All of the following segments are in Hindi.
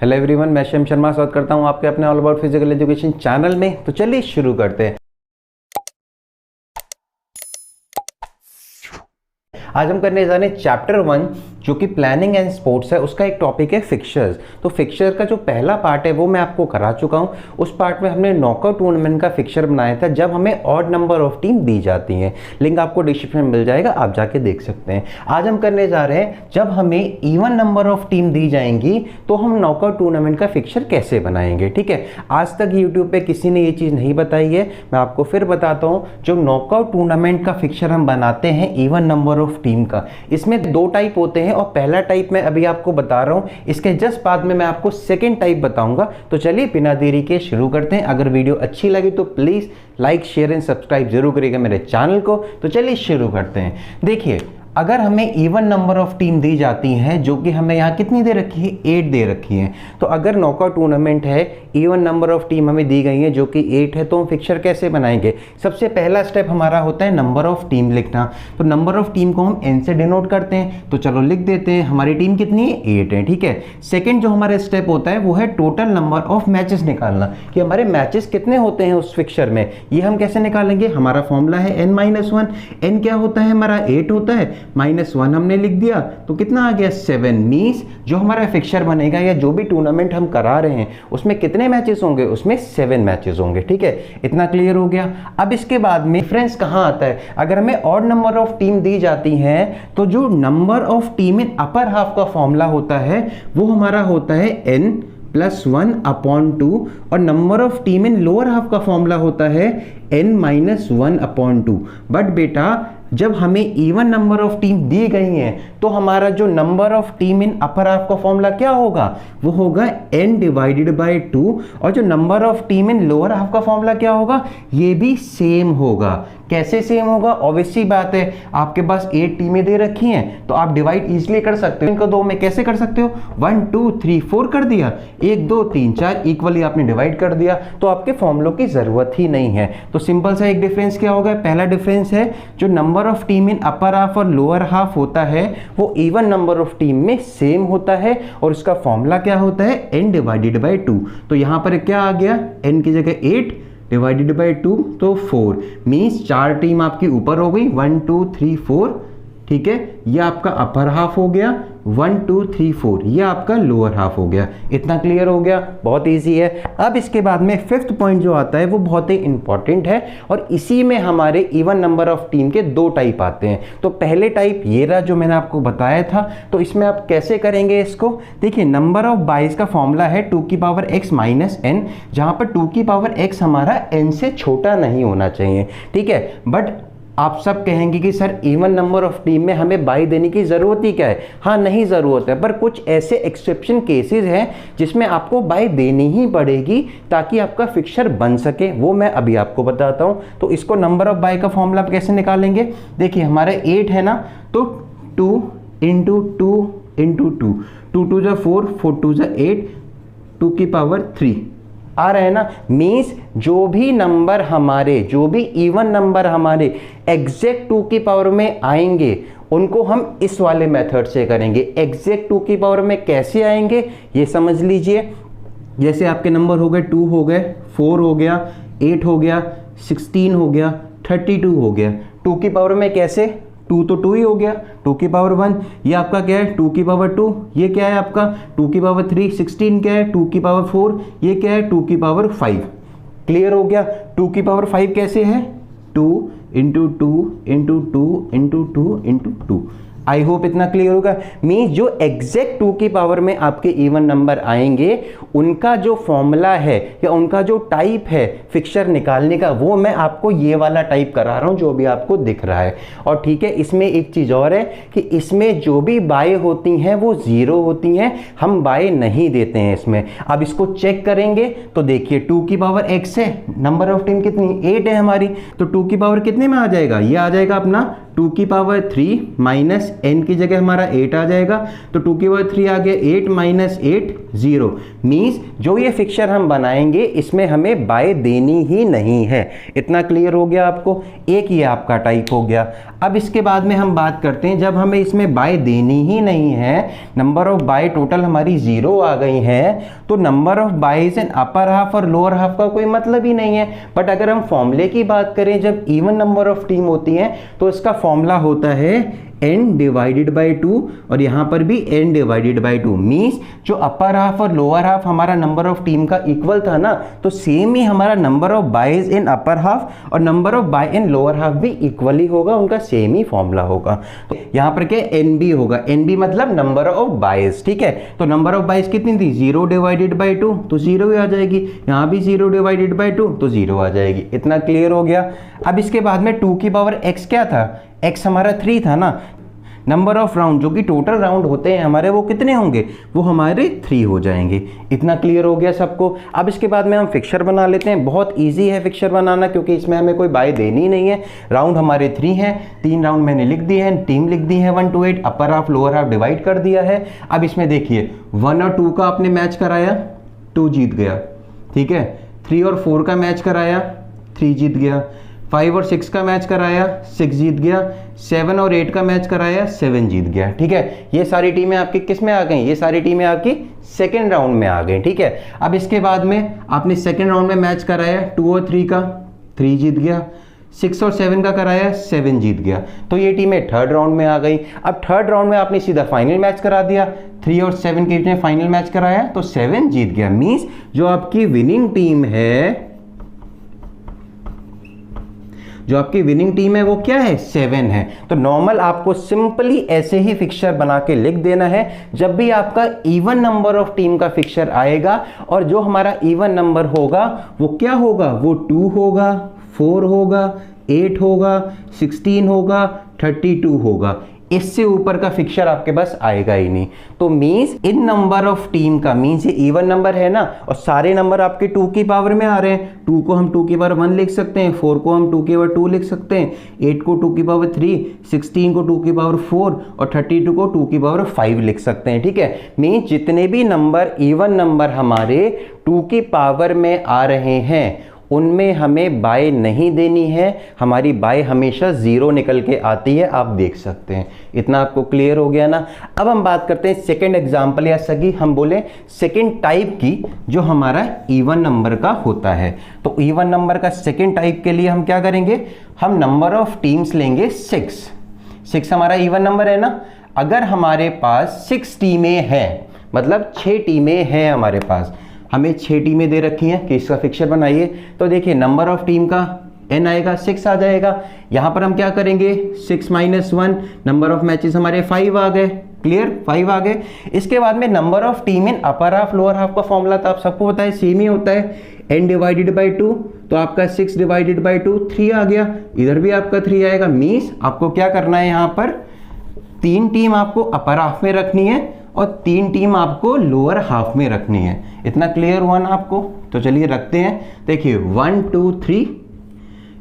हेलो एवरीवन, मैं शिम शर्मा स्वागत करता हूं आपके अपने all about physical education channel में। तो चलिए शुरू करते हैं। आज हम करने जा रहे हैं चैप्टर 1 जो कि प्लानिंग एंड स्पोर्ट्स है, उसका एक टॉपिक है फिक्सचर्स। तो फिक्सचर का जो पहला पार्ट है वो मैं आपको करा चुका हूं। उस पार्ट में हमने नॉकआउट टूर्नामेंट का फिक्सचर बनाया था जब हमें ऑड नंबर ऑफ टीम दी जाती हैं। लिंक आपको डिस्क्रिप्शन में मिल जाएगा, आप जाके देख सकते हैं। आज हम करने जा रहे हैं जब हमें इवन नंबर ऑफ टीम दी जाएंगी तो हम नॉकआउट टूर्नामेंट का फिक्सचर कैसे बनाएंगे। ठीक है, आज तक यूट्यूब पे किसी ने ये चीज़ नहीं बताई है, मैं आपको फिर बताता हूँ। जो नॉकआउट टूर्नामेंट का फिक्सचर हम बनाते हैं इवन नंबर ऑफ टीम का, इसमें दो टाइप होते हैं और पहला टाइप मैं अभी आपको बता रहा हूं। इसके जस्ट बाद में मैं आपको सेकंड टाइप बताऊंगा। तो चलिए बिना देरी के शुरू करते हैं। अगर वीडियो अच्छी लगी तो please like share and subscribe जरूर करिएगा मेरे चैनल को। तो चलिए शुरू करते हैं। देखिए, अगर हमें इवन नंबर ऑफ टीम दी जाती हैं, जो कि हमें यहाँ कितनी दे रखी है, 8 दे रखी है। तो अगर नॉकआउट टूर्नामेंट है, इवन नंबर ऑफ टीम हमें दी गई है जो कि 8 है, तो हम फिक्सचर कैसे बनाएंगे। सबसे पहला स्टेप हमारा होता है नंबर ऑफ टीम लिखना। तो नंबर ऑफ टीम को हम n से डिनोट करते हैं। तो चलो लिख देते हैं, हमारी टीम कितनी है, 8 है। ठीक है, सेकेंड जो हमारा स्टेप होता है वो है टोटल नंबर ऑफ मैचेस निकालना, कि हमारे मैचेस कितने होते हैं उस फिक्सचर में। ये हम कैसे निकालेंगे, हमारा फॉर्मूला है n-1। n क्या होता है हमारा, 8 होता है, -1 हमने लिख दिया तो कितना आ गया, 7। मींस जो हमारा फिक्सचर बनेगा या जो भी टूर्नामेंट हम करा रहे हैं उसमें कितने मैचेस होंगे, उसमें 7 मैचेस होंगे। ठीक है, इतना क्लियर हो गया। अब इसके बाद में डिफरेंस कहां आता है, अगर हमें ऑड नंबर ऑफ टीम दी जाती है तो जो number of team in upper half का फॉर्मूला होता है वो हमारा होता है n+1/2 और number of team in lower half का फॉर्मूला होता है n-1/2। बट बेटा जब हमें इवन नंबर ऑफ टीम दी गई है तो हमारा जो number of team in upper half का फॉर्मूला क्या होगा, वो होगा n/2। और जो number of team in lower half का फॉर्मूला क्या होगा, ये भी सेम होगा। कैसे सेम होगा, ऑब्वियसली बात है, आपके पास 8 टीमें दे रखी हैं तो आप डिवाइड इजीली कर सकते हो। इनको 2 में कैसे कर सकते हो, 1 2 3 4 कर दिया, 1 2 3 4 इक्वली आपने डिवाइड कर दिया, तो आपके फॉर्मूलों की जरूरत ही नहीं है। तो सिंपल सा एक डिफरेंस क्या होगा, पहला डिफरेंस है जो number of team in upper half और लोअर हाफ होता है वो इवन नंबर ऑफ टीम में सेम होता है और उसका फॉर्मूला क्या होता है, n/2। तो यहां पर क्या आ गया, n की जगह 8 /2 तो 4। मीन्स 4 टीम आपकी ऊपर हो गई, 1 2 3 4। ठीक है, ये आपका अपर हाफ हो गया, 1 2 3 4 ये आपका लोअर हाफ हो गया। इतना क्लियर हो गया, बहुत इजी है। अब इसके बाद में फिफ्थ पॉइंट जो आता है वो बहुत ही इंपॉर्टेंट है और इसी में हमारे इवन नंबर ऑफ टीम के 2 टाइप आते हैं। तो पहले टाइप ये रहा जो मैंने आपको बताया था। तो इसमें आप कैसे करेंगे इसको, देखिए नंबर ऑफ बाइस का फॉर्मूला है 2⁻x - n, जहां पर 2⁻x हमारा n से छोटा नहीं होना चाहिए। ठीक है, बट आप सब कहेंगे कि sir even number of team में हमें बाई देने की ज़रूरत ही क्या है। हाँ, नहीं ज़रूरत है, पर कुछ ऐसे एक्सेप्शन केसेस हैं जिसमें आपको बाई देनी ही पड़ेगी ताकि आपका फिक्सचर बन सके, वो मैं अभी आपको बताता हूँ। तो इसको नंबर ऑफ बाई का फॉर्मूला कैसे निकालेंगे, देखिए हमारे 8 है ना, तो 2 × 2 × 2, 2 2 = 4, 4 2 = 8, 2⁻3 आ रहे हैं ना। मीन्स जो भी नंबर हमारे, जो भी इवन नंबर हमारे एग्जैक्ट 2 की पावर में आएंगे उनको हम इस वाले मेथड से करेंगे। एग्जैक्ट 2 की पावर में कैसे आएंगे ये समझ लीजिए। जैसे आपके नंबर हो गए 2 हो गए, 4 हो गया, 8 हो गया, 16 हो गया, 32 हो गया। 2 की पावर में कैसे, 2 तो 2 ही हो गया, 2⁻1 ये आपका क्या है, 2⁻2 ये क्या है आपका 2⁻3, 16 क्या है 2⁻4 ये क्या है 2⁻5। क्लियर हो गया। 2⁻5 कैसे है, 2 × 2 × 2 × 2 × 2। आई होप इतना क्लियर होगा। मीन्स जो एग्जैक्ट 2 की पावर में आपके इवन नंबर आएंगे उनका जो फॉर्मूला है या उनका जो टाइप है फिक्सचर निकालने का, वो मैं आपको ये वाला टाइप करा रहा हूं जो भी आपको दिख रहा है। और ठीक है, इसमें एक चीज़ और है कि इसमें जो भी बाय होती हैं वो 0 होती हैं, हम बाय नहीं देते हैं इसमें। अब इसको चेक करेंगे तो देखिए 2⁻x है, नंबर ऑफ टीम कितनी 8 है हमारी, तो 2 की पावर कितने में आ जाएगा, ये आ जाएगा अपना 2 की पावर 3 माइनस n की जगह हमारा 8 आ जाएगा, तो 2 की पावर 3 आ गया 8 माइनस 8 0, मीन्स जो ये फिक्सर हम बनाएंगे इसमें हमें बाय देनी ही नहीं है। इतना क्लियर हो गया आपको? एक ये आपका टाइप हो गया। अब इसके बाद में हम बात करते हैं, जब हमें इसमें बाय देनी ही नहीं है, नंबर ऑफ बाय टोटल हमारी 0 आ गई है, तो number of byes in upper half और लोअर हाफ का कोई मतलब ही नहीं है। बट अगर हम फॉर्मूले की बात करें, जब इवन नंबर ऑफ टीम होती है तो इसका फॉर्मूला होता है n डिवाइडेड बाई 2, और यहाँ पर भी n डिवाइडेड बाई 2, मीन्स जो अपर हाफ और लोअर हाफ हमारा नंबर ऑफ टीम का इक्वल था ना, तो सेम ही हमारा number of byes in upper half और number of bye in lower half भी इक्वल ही होगा, उनका सेम ही फॉर्मूला होगा। तो यहाँ पर क्या NB होगा, NB मतलब नंबर ऑफ बाइज, ठीक है। तो नंबर ऑफ बाइज कितनी थी, 0 डिवाइडेड बाई 2, तो 0 ही आ जाएगी। यहाँ भी 0 डिवाइडेड बाई 2, तो 0 आ जाएगी। इतना क्लियर हो गया। अब इसके बाद में 2 की पावर x क्या था, x हमारा 3 था ना, नंबर ऑफ राउंड जो कि टोटल राउंड होते हैं हमारे, वो कितने होंगे, वो हमारे 3 हो जाएंगे। इतना क्लियर हो गया सबको? अब इसके बाद में हम फिक्सर बना लेते हैं। बहुत इजी है फिक्सर बनाना, क्योंकि इसमें हमें कोई बाय देनी नहीं है। राउंड हमारे 3 हैं, 3 राउंड मैंने लिख दिए हैं, टीम लिख दी है 1 to 8, upper half lower half divide कर दिया है। अब इसमें देखिए 1 और 2 का आपने मैच कराया, 2 जीत गया, ठीक है। 3 और 4 का मैच कराया, 3 जीत गया। 5 और 6 का मैच कराया, 6 जीत गया। 7 और 8 का मैच कराया, 7 जीत गया, ठीक है। ये सारी टीमें आपकी किस में आ गई, ये सारी टीमें आपकी सेकेंड राउंड में आ गई, ठीक है। अब इसके बाद में आपने सेकेंड राउंड में मैच कराया 2 और 3 का, 3 जीत गया। 6 और 7 का कराया, 7 जीत गया। तो ये टीमें थर्ड राउंड में आ गई। अब थर्ड राउंड में आपने सीधा फाइनल मैच करा दिया, 3 और 7 के बीच में फाइनल मैच कराया, तो 7 जीत गया। मीन्स जो आपकी विनिंग टीम है, जो आपकी विनिंग टीम है वो क्या है, 7 है। तो नॉर्मल आपको सिंपली ऐसे ही फिक्सर बना के लिख देना है। जब भी आपका इवन नंबर ऑफ टीम का फिक्सर आएगा, और जो हमारा इवन नंबर होगा वो क्या होगा, वो 2 होगा, 4 होगा, 8 होगा, 16 होगा, 32 होगा। इससे ऊपर का फिक्सर आपके पास आएगा ही नहीं। तो means in number of team का, मींस ये इवन नंबर है ना, और सारे नंबर आपके 2 की पावर में आ रहे हैं। 2 को हम 2 की पावर 1 लिख सकते हैं, 4 को हम 2 की पावर 2 लिख सकते हैं, 8 को 2 की पावर 3, 16 को 2 की पावर 4 और 32 को 2 की पावर 5 लिख सकते हैं, ठीक है। मींस जितने भी नंबर इवन नंबर हमारे 2 की पावर में आ रहे हैं, उनमें हमें बाय नहीं देनी है। हमारी बाय हमेशा 0 निकल के आती है, आप देख सकते हैं। इतना आपको क्लियर हो गया ना। अब हम बात करते हैं सेकंड एग्जांपल, या सगी हम बोले सेकंड टाइप की, जो हमारा इवन नंबर का होता है। तो इवन नंबर का सेकंड टाइप के लिए हम क्या करेंगे, हम नंबर ऑफ टीम्स लेंगे 6 हमारा इवन नंबर है ना। अगर हमारे पास 6 टीमें हैं, मतलब 6 टीमें हैं हमारे पास, हमें 6 टीमें दे रखी हैं कि इसका फिक्सर बनाइए। तो देखिए नंबर ऑफ टीम का n आएगा, 6 आ जाएगा। यहां पर हम क्या करेंगे, 6 माइनस 1, नंबर ऑफ मैचेस हमारे 5 आ गए। क्लियर, 5 आ गए। इसके बाद में number of team in upper half lower half का फॉर्मूला तो आप सबको पता है, सेम ही होता है, n डिवाइडेड बाई 2। तो आपका 6 डिवाइडेड बाई 2 3 आ गया, इधर भी आपका 3 आएगा। मीन्स आपको क्या करना है, यहाँ पर 3 टीम आपको अपर हाफ में रखनी है और 3 टीम आपको लोअर हाफ में रखनी है। इतना क्लियर हुआ ना आपको? तो चलिए रखते हैं। देखिए 1 2 3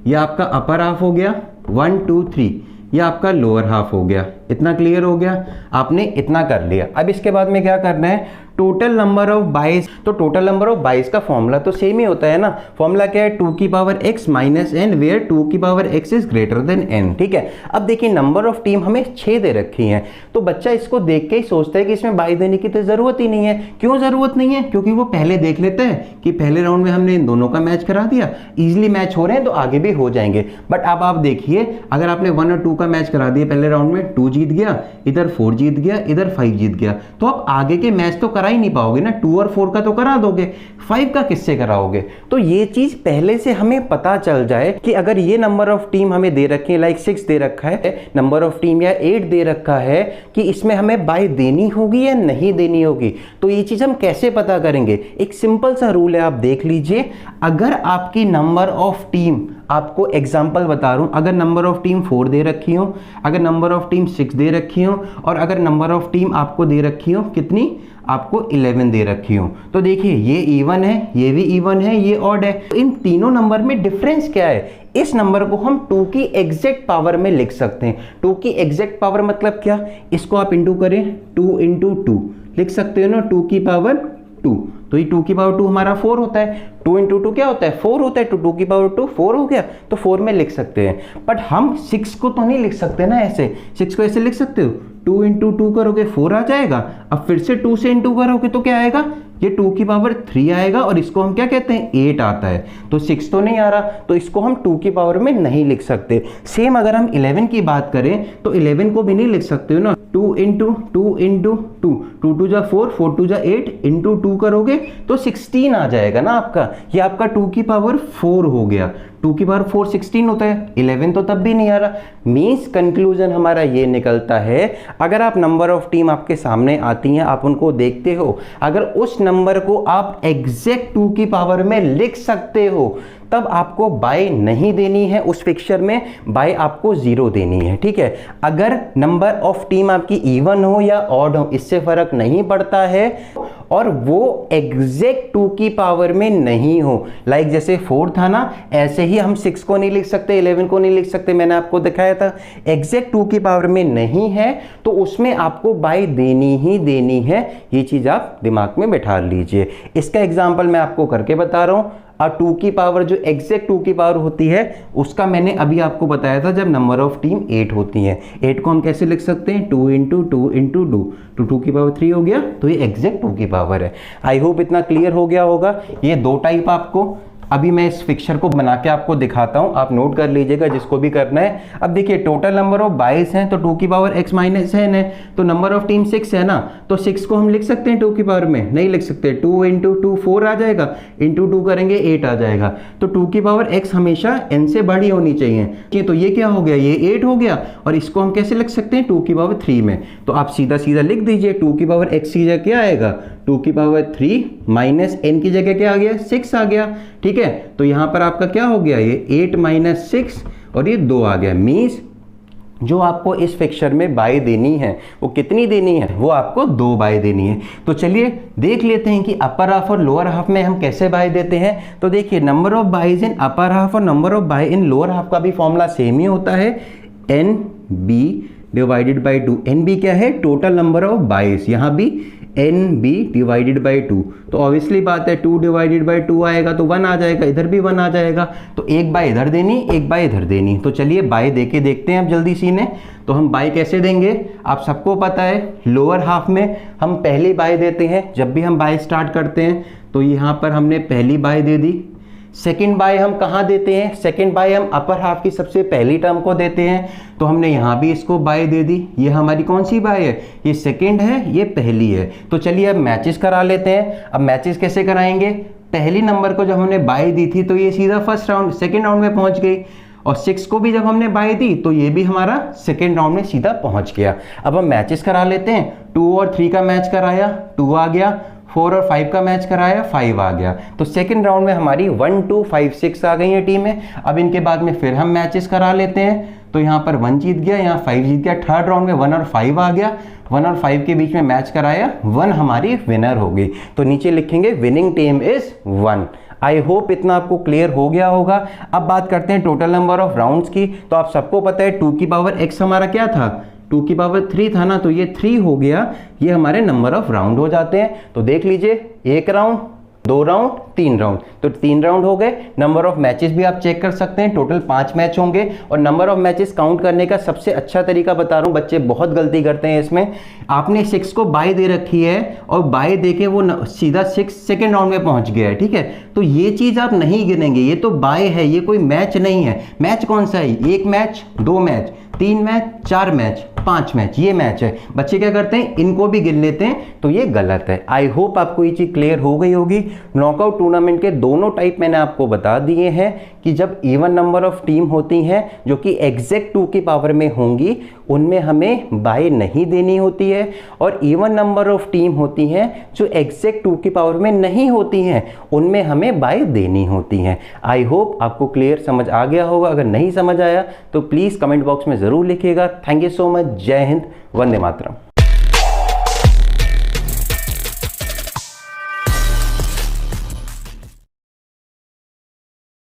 ये आपका अपर हाफ हो गया, 1 2 3 ये आपका लोअर हाफ हो गया। इतना क्लियर हो गया, आपने इतना कर लिया। अब इसके बाद में क्या करना है, टोटल नंबर ऑफ बाइज। तो टोटल नंबर ऑफ बाइज का फॉर्मूला तो सेम ही होता है ना। फॉर्मूला क्या है, 2 की power x minus n, where 2 की power x is greater than n, ठीक है। अब देखिए नंबर ऑफ टीम हमें 6 दे रखी हैं, तो बच्चा इसको देख के ही सोचता है कि इसमें बाई देने की तो जरूरत ही नहीं है। क्यों जरूरत नहीं है, क्योंकि वो पहले देख लेता है कि पहले राउंड में हमने इन दोनों का मैच करा दिया, इजिली मैच हो रहे हैं तो आगे भी हो जाएंगे। बट अब आप देखिए, अगर आपने 1 और 2 का मैच करा दिया पहले राउंड में, 2 जीत गया, इधर 4 जीत गया, इधर 5 जीत गया, तो आप आगे के मैच तो करा ही नहीं पाओगे ना। 2 और 4 का तो करा दोगे, 5 का किससे कराओगे। तो ये चीज पहले से हमें पता चल जाए कि अगर ये नंबर ऑफ टीम हमें दे रखी है, लाइक 6 दे रखा है नंबर ऑफ टीम, या 8 दे रखा है, कि इसमें हमें बाय देनी होगी या नहीं देनी होगी। तो ये चीज हम कैसे पता करेंगे, एक सिंपल सा रूल है, आप देख लीजिए। अगर आपकी नंबर ऑफ टीम, आपको एग्जाम्पल बता रहा हूं, अगर नंबर ऑफ टीम 4 दे रखी हो, अगर नंबर ऑफ टीम 6 दे रखी हो, और अगर नंबर ऑफ टीम आपको दे रखी हो कितनी, आपको 11 दे रखी हूँ। तो देखिए ये इवन है, ये भी इवन है, ये ऑड है। तो इन तीनों नंबर में डिफरेंस क्या है? इस नंबर को हम 2 की एग्जैक्ट पावर में लिख सकते हैं। 2 की एग्जैक्ट पावर मतलब क्या? इसको आप इंटू करें, 2 इंटू 2 लिख सकते हो ना, 2 की पावर 2। तो ये 2 की पावर 2 हमारा 4 होता है। 2 इंटू 2 क्या होता है? 4 होता है। तो 2 की पावर 2 4 हो गया, तो 4 में लिख सकते हैं। बट हम 6 को तो नहीं लिख सकते ना ऐसे। 6 को ऐसे लिख सकते हो, 2 इंटू 2 करोगे 4 आ जाएगा। अब फिर से 2 से इंटू करोगे तो क्या आएगा? ये 2 की पावर 3 आएगा, और इसको हम क्या कहते हैं? 8 आता है। तो 6 तो नहीं आ रहा, तो इसको हम 2 की पावर में नहीं लिख सकते। सेम अगर हम 11 की बात करें तो 11 को भी नहीं लिख सकते हो ना। 2 इंटू 2 इंटू 2, 2 2 जा 4, 4 2 जा 8, इंटू 2 करोगे तो 16 आ जाएगा ना आपका। ये आपका 2 की पावर 4 हो गया। 2 की पावर 4 16 होता है, 11 तो तब भी नहीं आ रहा। मीन्स कंक्लूजन हमारा ये निकलता है, अगर आप नंबर ऑफ टीम आपके सामने आती हैं, आप उनको देखते हो, अगर उस नंबर को आप एग्जैक्ट 2 की पावर में लिख सकते हो, तब आपको बाय नहीं देनी है उस फिक्सचर में, बाय आपको 0 देनी है। ठीक है, अगर नंबर ऑफ टीम आपकी इवन हो या ऑड हो, इससे फर्क नहीं पड़ता है, और वो एग्जैक्ट 2 की पावर में नहीं हो। लाइक जैसे 4 था ना, ऐसे ही हम 6 को नहीं लिख सकते, 11 को नहीं लिख सकते, मैंने आपको दिखाया था। एग्जैक्ट 2 की पावर में नहीं है तो उसमें आपको बाय देनी ही देनी है। ये चीज आप दिमाग में बैठा लीजिए। इसका एग्जाम्पल मैं आपको करके बता रहा हूं। और 2 की पावर जो एग्जैक्ट 2 की पावर होती है, उसका मैंने अभी आपको बताया था जब नंबर ऑफ टीम 8 होती है। 8 को हम कैसे लिख सकते हैं? 2 इंटू 2 इंटू 2, तो 2 की पावर 3 हो गया, तो ये एग्जैक्ट 2 की पावर है। आई होप इतना क्लियर हो गया होगा। ये 2 टाइप आपको अभी मैं इस फिक्सचर को बना के आपको दिखाता हूं, आप नोट कर लीजिएगा जिसको भी करना है। अब देखिए टोटल नंबर ऑफ 22 हैं, तो 2 की पावर x माइनस n है, तो नंबर ऑफ टीम 6 है ना, तो 6 को हम लिख सकते हैं 2 की पावर में? नहीं लिख सकते। 2 इंटू 2 4 आ जाएगा, इंटू 2 करेंगे 8 आ जाएगा। तो 2 की पावर x हमेशा n से बड़ी होनी चाहिए। तो ये क्या हो गया? ये 8 हो गया, और इसको हम कैसे लिख सकते हैं? 2 की पावर 3 में। तो आप सीधा सीधा लिख दीजिए, 2 की पावर x की जगह क्या आएगा? 2 की पावर 3 माइनस n की जगह क्या आ गया? 6 आ गया। ठीक है, तो यहां पर आपका क्या हो गया? ये 8 माइनस 6 और ये 2 आ गया। मीन्स जो आपको इस फिक्सचर में बाय देनी है वो कितनी देनी है? वो आपको 2 बाय देनी है। तो चलिए देख लेते हैं कि अपर हाफ और लोअर हाफ में हम कैसे बाय देते हैं। तो देखिए number of byes in upper half और number of bye in lower half का भी फॉर्मूला सेम ही होता है, NB डिवाइडेड बाई 2। NB क्या है? Total number of byes. यहाँ भी NB डिवाइडेड बाई 2। तो ऑब्वियसली बात है 2 डिवाइडेड बाई 2 आएगा तो 1 आ जाएगा, इधर भी 1 आ जाएगा। तो एक बाय इधर देनी, एक बाय इधर देनी। तो चलिए बाय दे के देखते हैं अब जल्दी सी ने। तो हम बाय कैसे देंगे? आप सबको पता है लोअर हाफ में हम पहली बाय देते हैं। जब भी हम बाय स्टार्ट करते हैं तो यहाँ पर हमने पहली बाय दे दी। सेकेंड बाय हम कहाँ देते हैं? सेकेंड बाय हम अपर हाफ की सबसे पहली टर्म को देते हैं। तो हमने यहाँ भी इसको बाय दे दी। ये हमारी कौन सी बाय है? ये सेकेंड है, ये पहली है। तो चलिए अब मैचेस करा लेते हैं। अब मैचेस कैसे कराएंगे? पहली नंबर को जब हमने बाय दी थी तो ये सीधा फर्स्ट राउंड सेकेंड राउंड में पहुंच गई, और 6 को भी जब हमने बाय दी तो ये भी हमारा सेकेंड राउंड में सीधा पहुंच गया। अब हम मैचेस करा लेते हैं। 2 और 3 का मैच कराया, 2 आ गया। 4 और 5 का मैच कराया, 5 आ गया। तो सेकंड राउंड में हमारी 1 2 5 6 आ गई है टीमें। अब इनके बाद में फिर हम मैचेस करा लेते हैं। तो यहाँ पर 1 जीत गया, यहाँ 5 जीत गया। थर्ड राउंड में 1 और 5 आ गया। 1 और 5 के बीच में मैच कराया, 1 हमारी विनर हो गई। तो नीचे लिखेंगे winning team is 1। I hope इतना आपको क्लियर हो गया होगा। अब बात करते हैं टोटल नंबर ऑफ राउंड्स की। तो आप सबको पता है 2 की पावर x हमारा क्या था? 2 की पावर 3 था ना, तो ये 3 हो गया। ये हमारे नंबर ऑफ राउंड हो जाते हैं। तो देख लीजिए 1 राउंड, 2 राउंड, 3 राउंड, तो 3 राउंड हो गए। नंबर ऑफ मैचेस भी आप चेक कर सकते हैं, टोटल 5 मैच होंगे। और नंबर ऑफ मैचेस काउंट करने का सबसे अच्छा तरीका बता रहा हूँ, बच्चे बहुत गलती करते हैं इसमें। आपने 6 को बाय दे रखी है और बाय दे के वो सीधा 6 सेकेंड राउंड में पहुंच गया है। ठीक है, तो ये चीज आप नहीं गिनेंगे, ये तो बाय है, ये कोई मैच नहीं है। मैच कौन सा है? 1 match, 2 match, 3 match, 4 match, 5 match, ये मैच है। बच्चे क्या करते हैं? इनको भी गिन लेते हैं, तो ये गलत है। आई होप आपको ये चीज क्लियर हो गई होगी। नॉकआउट टूर्नामेंट के दोनों टाइप मैंने आपको बता दिए हैं कि जब इवन नंबर ऑफ टीम होती हैं जो कि एग्जैक्ट 2 की पावर में होंगी, उनमें हमें बाय नहीं देनी होती है। और इवन नंबर ऑफ टीम होती हैं जो एग्जैक्ट 2 की पावर में नहीं होती हैं, उनमें हमें बाय देनी होती हैं। आई होप आपको क्लियर समझ आ गया होगा। अगर नहीं समझ आया तो प्लीज़ कमेंट बॉक्स में ज़रूर लिखिएगा। Thank you so much. जय हिंद, वंदे मातरम।